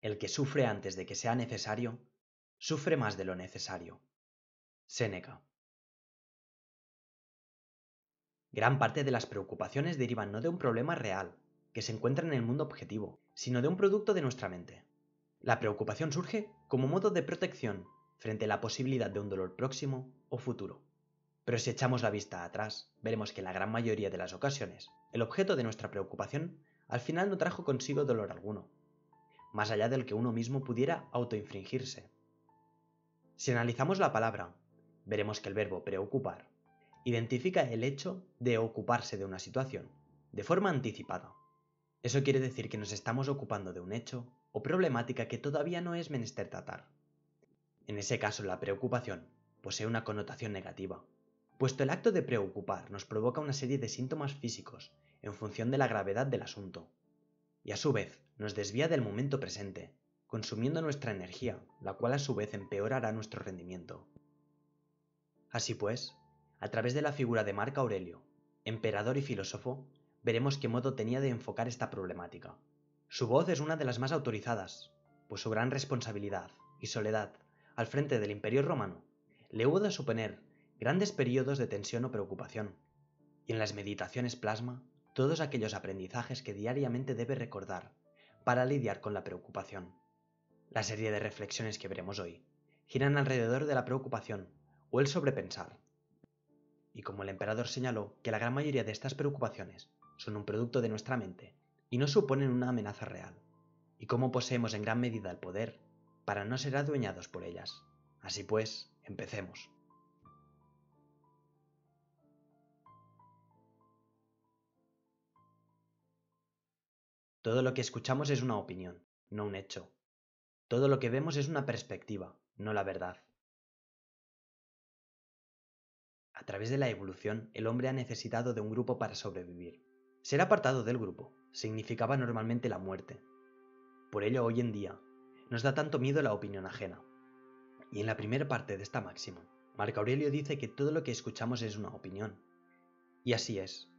El que sufre antes de que sea necesario, sufre más de lo necesario. Séneca. Gran parte de las preocupaciones derivan no de un problema real, que se encuentra en el mundo objetivo, sino de un producto de nuestra mente. La preocupación surge como modo de protección frente a la posibilidad de un dolor próximo o futuro. Pero si echamos la vista atrás, veremos que en la gran mayoría de las ocasiones, el objeto de nuestra preocupación al final no trajo consigo dolor alguno, más allá del que uno mismo pudiera autoinfringirse. Si analizamos la palabra, veremos que el verbo preocupar identifica el hecho de ocuparse de una situación, de forma anticipada. Eso quiere decir que nos estamos ocupando de un hecho o problemática que todavía no es menester tratar. En ese caso, la preocupación posee una connotación negativa, puesto el acto de preocupar nos provoca una serie de síntomas físicos en función de la gravedad del asunto, y a su vez nos desvía del momento presente, consumiendo nuestra energía, la cual a su vez empeorará nuestro rendimiento. Así pues, a través de la figura de Marco Aurelio, emperador y filósofo, veremos qué modo tenía de enfocar esta problemática. Su voz es una de las más autorizadas, pues su gran responsabilidad y soledad al frente del Imperio Romano le hubo de suponer grandes periodos de tensión o preocupación, y en las meditaciones plasma todos aquellos aprendizajes que diariamente debe recordar para lidiar con la preocupación. La serie de reflexiones que veremos hoy giran alrededor de la preocupación o el sobrepensar. Y como el emperador señaló que la gran mayoría de estas preocupaciones son un producto de nuestra mente y no suponen una amenaza real, y cómo poseemos en gran medida el poder para no ser adueñados por ellas. Así pues, empecemos. Todo lo que escuchamos es una opinión, no un hecho. Todo lo que vemos es una perspectiva, no la verdad. A través de la evolución, el hombre ha necesitado de un grupo para sobrevivir. Ser apartado del grupo significaba normalmente la muerte. Por ello, hoy en día, nos da tanto miedo la opinión ajena. Y en la primera parte de esta máxima, Marco Aurelio dice que todo lo que escuchamos es una opinión. Y así es.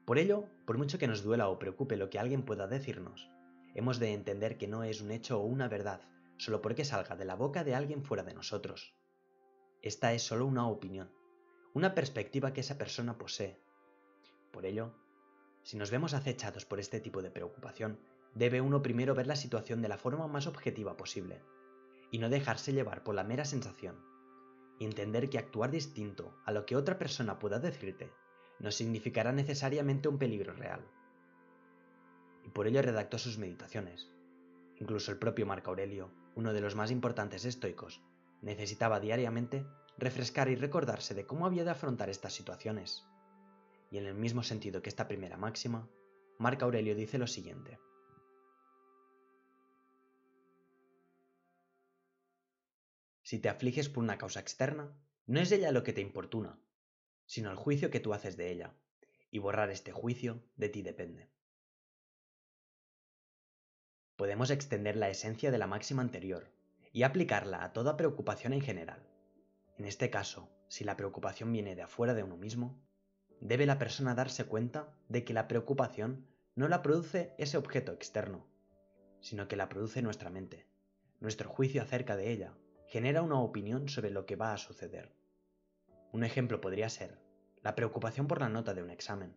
Por ello, por mucho que nos duela o preocupe lo que alguien pueda decirnos, hemos de entender que no es un hecho o una verdad solo porque salga de la boca de alguien fuera de nosotros. Esta es solo una opinión, una perspectiva que esa persona posee. Por ello, si nos vemos acechados por este tipo de preocupación, debe uno primero ver la situación de la forma más objetiva posible, y no dejarse llevar por la mera sensación, y entender que actuar distinto a lo que otra persona pueda decirte no significará necesariamente un peligro real. Y por ello redactó sus meditaciones. Incluso el propio Marco Aurelio, uno de los más importantes estoicos, necesitaba diariamente refrescar y recordarse de cómo había de afrontar estas situaciones. Y en el mismo sentido que esta primera máxima, Marco Aurelio dice lo siguiente: si te afliges por una causa externa, no es ella lo que te importuna, sino el juicio que tú haces de ella, y borrar este juicio de ti depende. Podemos extender la esencia de la máxima anterior y aplicarla a toda preocupación en general. En este caso, si la preocupación viene de afuera de uno mismo, debe la persona darse cuenta de que la preocupación no la produce ese objeto externo, sino que la produce nuestra mente. Nuestro juicio acerca de ella genera una opinión sobre lo que va a suceder. Un ejemplo podría ser la preocupación por la nota de un examen.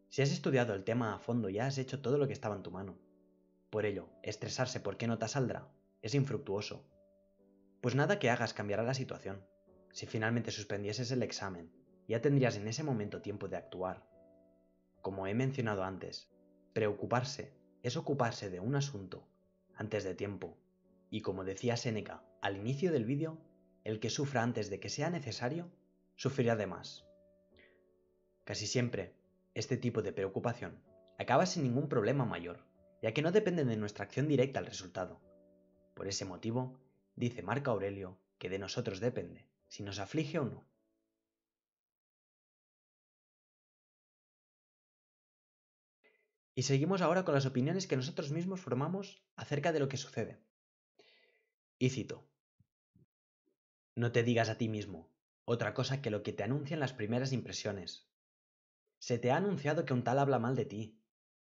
Si has estudiado el tema a fondo y has hecho todo lo que estaba en tu mano, por ello, estresarse por qué nota saldrá es infructuoso, pues nada que hagas cambiará la situación. Si finalmente suspendieses el examen, ya tendrías en ese momento tiempo de actuar. Como he mencionado antes, preocuparse es ocuparse de un asunto antes de tiempo, y como decía Séneca al inicio del vídeo, el que sufra antes de que sea necesario, sufrirá de más. Casi siempre, este tipo de preocupación acaba sin ningún problema mayor, ya que no depende de nuestra acción directa al resultado. Por ese motivo, dice Marco Aurelio que de nosotros depende si nos aflige o no. Y seguimos ahora con las opiniones que nosotros mismos formamos acerca de lo que sucede. Y cito: no te digas a ti mismo otra cosa que lo que te anuncian las primeras impresiones. Se te ha anunciado que un tal habla mal de ti.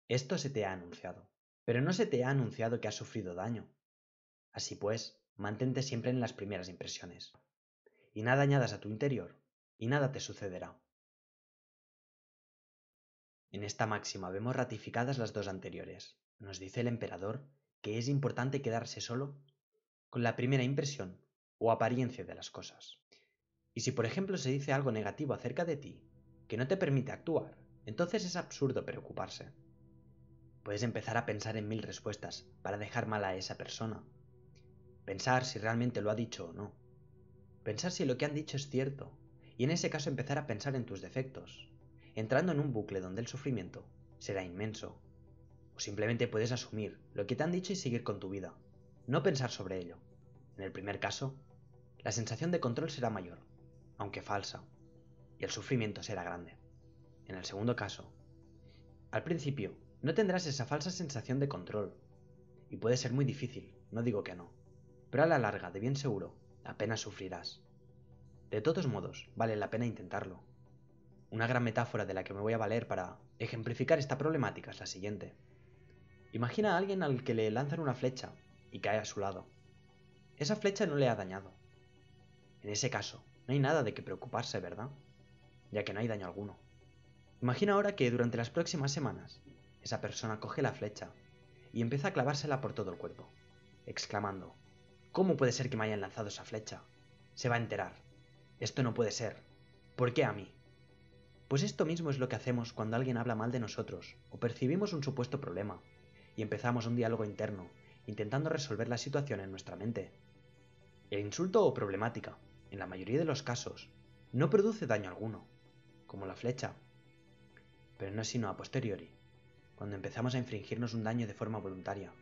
Esto se te ha anunciado. pero no se te ha anunciado que has sufrido daño. Así pues, mantente siempre en las primeras impresiones. Y nada añadas a tu interior, y nada te sucederá. En esta máxima vemos ratificadas las dos anteriores. Nos dice el emperador que es importante quedarse solo con la primera impresión o apariencia de las cosas. Y si por ejemplo se dice algo negativo acerca de ti, que no te permite actuar, entonces es absurdo preocuparse. Puedes empezar a pensar en 1000 respuestas para dejar mal a esa persona. Pensar si realmente lo ha dicho o no. Pensar si lo que han dicho es cierto, y en ese caso empezar a pensar en tus defectos, entrando en un bucle donde el sufrimiento será inmenso. O simplemente puedes asumir lo que te han dicho y seguir con tu vida, no pensar sobre ello. En el primer caso, la sensación de control será mayor, aunque falsa, y el sufrimiento será grande. En el segundo caso, al principio no tendrás esa falsa sensación de control, y puede ser muy difícil, no digo que no, pero a la larga, de bien seguro, apenas sufrirás. De todos modos, vale la pena intentarlo. Una gran metáfora de la que me voy a valer para ejemplificar esta problemática es la siguiente. Imagina a alguien al que le lanzan una flecha y cae a su lado. Esa flecha no le ha dañado. En ese caso, no hay nada de qué preocuparse, ¿verdad? Ya que no hay daño alguno. Imagina ahora que durante las próximas semanas, esa persona coge la flecha y empieza a clavársela por todo el cuerpo, exclamando: ¿cómo puede ser que me hayan lanzado esa flecha? Se va a enterar. Esto no puede ser. ¿Por qué a mí? Pues esto mismo es lo que hacemos cuando alguien habla mal de nosotros o percibimos un supuesto problema y empezamos un diálogo interno, intentando resolver la situación en nuestra mente. El insulto o problemática, en la mayoría de los casos, no produce daño alguno, como la flecha, pero no es sino a posteriori, cuando empezamos a infringirnos un daño de forma voluntaria.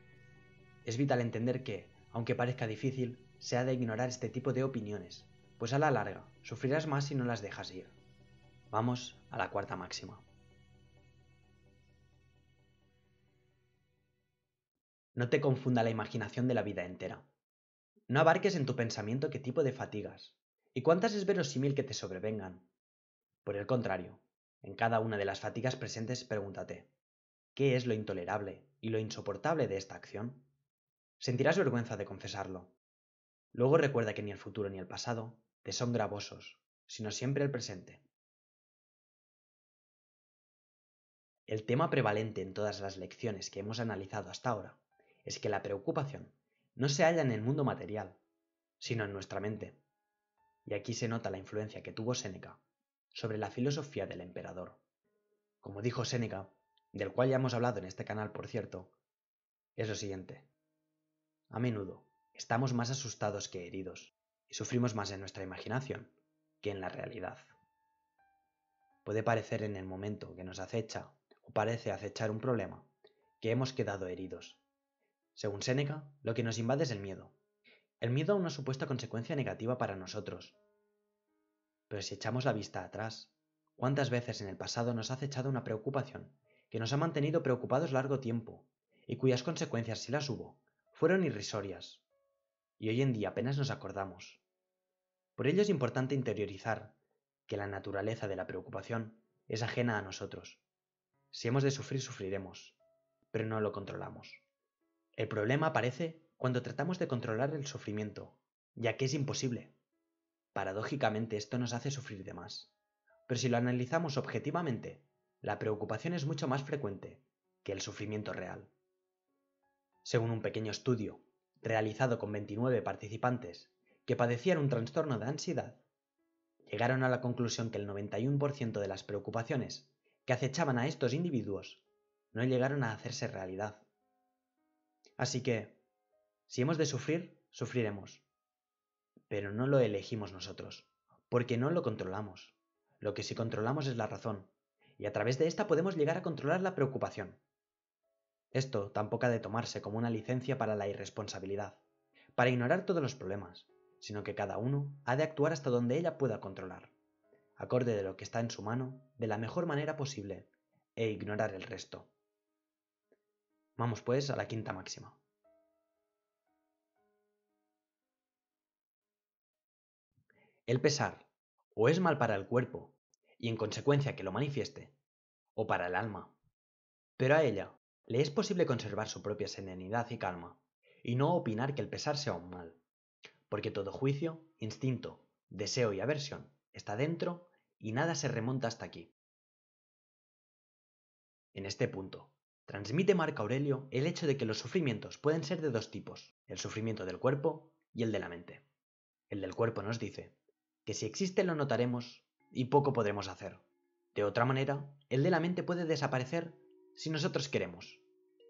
Es vital entender que, aunque parezca difícil, se ha de ignorar este tipo de opiniones, pues a la larga sufrirás más si no las dejas ir. Vamos a la cuarta máxima. No te confunda la imaginación de la vida entera. No abarques en tu pensamiento qué tipo de fatigas y cuántas es verosímil que te sobrevengan. Por el contrario, en cada una de las fatigas presentes pregúntate: ¿qué es lo intolerable y lo insoportable de esta acción? Sentirás vergüenza de confesarlo. Luego recuerda que ni el futuro ni el pasado te son gravosos, sino siempre el presente. El tema prevalente en todas las lecciones que hemos analizado hasta ahora es que la preocupación no se halla en el mundo material, sino en nuestra mente. Y aquí se nota la influencia que tuvo Séneca sobre la filosofía del emperador. Como dijo Séneca, del cual ya hemos hablado en este canal por cierto, es lo siguiente: a menudo estamos más asustados que heridos y sufrimos más en nuestra imaginación que en la realidad. Puede parecer en el momento que nos acecha o parece acechar un problema que hemos quedado heridos. Según Séneca, lo que nos invade es el miedo a una supuesta consecuencia negativa para nosotros. Pero si echamos la vista atrás, ¿cuántas veces en el pasado nos ha acechado una preocupación que nos ha mantenido preocupados largo tiempo y cuyas consecuencias, si las hubo, fueron irrisorias? Y hoy en día apenas nos acordamos. Por ello es importante interiorizar que la naturaleza de la preocupación es ajena a nosotros. Si hemos de sufrir, sufriremos, pero no lo controlamos. El problema aparece cuando tratamos de controlar el sufrimiento, ya que es imposible. Paradójicamente esto nos hace sufrir de más. Pero si lo analizamos objetivamente, la preocupación es mucho más frecuente que el sufrimiento real. Según un pequeño estudio realizado con 29 participantes que padecían un trastorno de ansiedad, llegaron a la conclusión que el 91% de las preocupaciones que acechaban a estos individuos no llegaron a hacerse realidad. Así que, si hemos de sufrir, sufriremos. Pero no lo elegimos nosotros, porque no lo controlamos. Lo que sí controlamos es la razón, y a través de esta podemos llegar a controlar la preocupación. Esto tampoco ha de tomarse como una licencia para la irresponsabilidad, para ignorar todos los problemas, sino que cada uno ha de actuar hasta donde ella pueda controlar, acorde de lo que está en su mano, de la mejor manera posible, e ignorar el resto. Vamos pues a la quinta máxima. El pesar o es mal para el cuerpo, y en consecuencia que lo manifieste, o para el alma, pero a ella Le es posible conservar su propia serenidad y calma, y no opinar que el pesar sea un mal, porque todo juicio, instinto, deseo y aversión está dentro y nada se remonta hasta aquí. En este punto, transmite Marco Aurelio el hecho de que los sufrimientos pueden ser de dos tipos, el sufrimiento del cuerpo y el de la mente. El del cuerpo nos dice que si existe lo notaremos y poco podremos hacer. De otra manera, el de la mente puede desaparecer si nosotros queremos.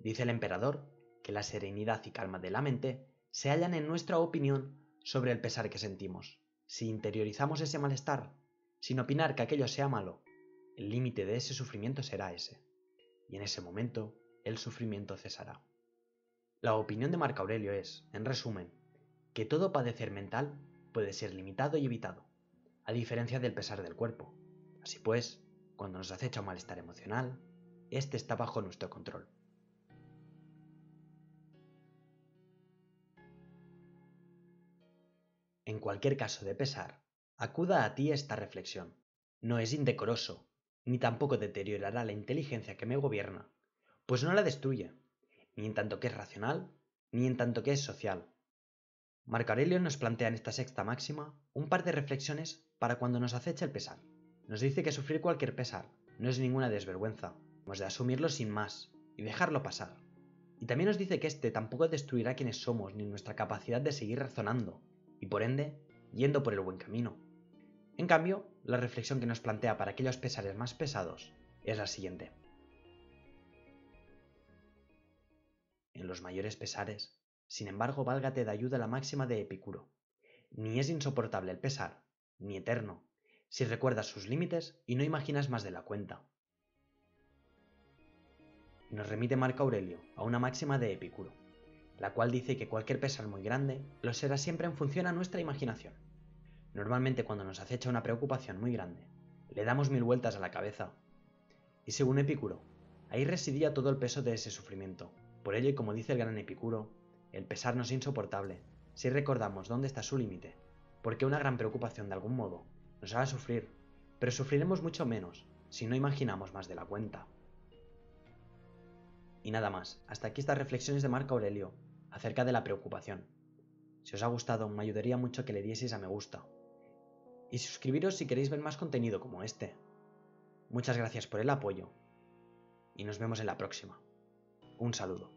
Dice el emperador que la serenidad y calma de la mente se hallan en nuestra opinión sobre el pesar que sentimos. Si interiorizamos ese malestar, sin opinar que aquello sea malo, el límite de ese sufrimiento será ese, y en ese momento el sufrimiento cesará. La opinión de Marco Aurelio es, en resumen, que todo padecer mental puede ser limitado y evitado, a diferencia del pesar del cuerpo. Así pues, cuando nos acecha un malestar emocional, este está bajo nuestro control. En cualquier caso de pesar, acuda a ti esta reflexión. No es indecoroso, ni tampoco deteriorará la inteligencia que me gobierna, pues no la destruye, ni en tanto que es racional, ni en tanto que es social. Marco Aurelio nos plantea en esta sexta máxima un par de reflexiones para cuando nos acecha el pesar. Nos dice que sufrir cualquier pesar no es ninguna desvergüenza, hemos de asumirlo sin más y dejarlo pasar. Y también nos dice que este tampoco destruirá quienes somos ni nuestra capacidad de seguir razonando, y por ende, yendo por el buen camino. En cambio, la reflexión que nos plantea para aquellos pesares más pesados es la siguiente. En los mayores pesares, sin embargo, válgate de ayuda la máxima de Epicuro. Ni es insoportable el pesar, ni eterno, si recuerdas sus límites y no imaginas más de la cuenta. Nos remite Marco Aurelio a una máxima de Epicuro, la cual dice que cualquier pesar muy grande lo será siempre en función a nuestra imaginación. Normalmente cuando nos acecha una preocupación muy grande, le damos mil vueltas a la cabeza. Y según Epicuro, ahí residía todo el peso de ese sufrimiento. Por ello, y como dice el gran Epicuro, el pesar no es insoportable si recordamos dónde está su límite, porque una gran preocupación de algún modo nos hará sufrir, pero sufriremos mucho menos si no imaginamos más de la cuenta. Y nada más, hasta aquí estas reflexiones de Marco Aurelio acerca de la preocupación. Si os ha gustado, me ayudaría mucho que le dieseis a me gusta. Y suscribiros si queréis ver más contenido como este. Muchas gracias por el apoyo y nos vemos en la próxima. Un saludo.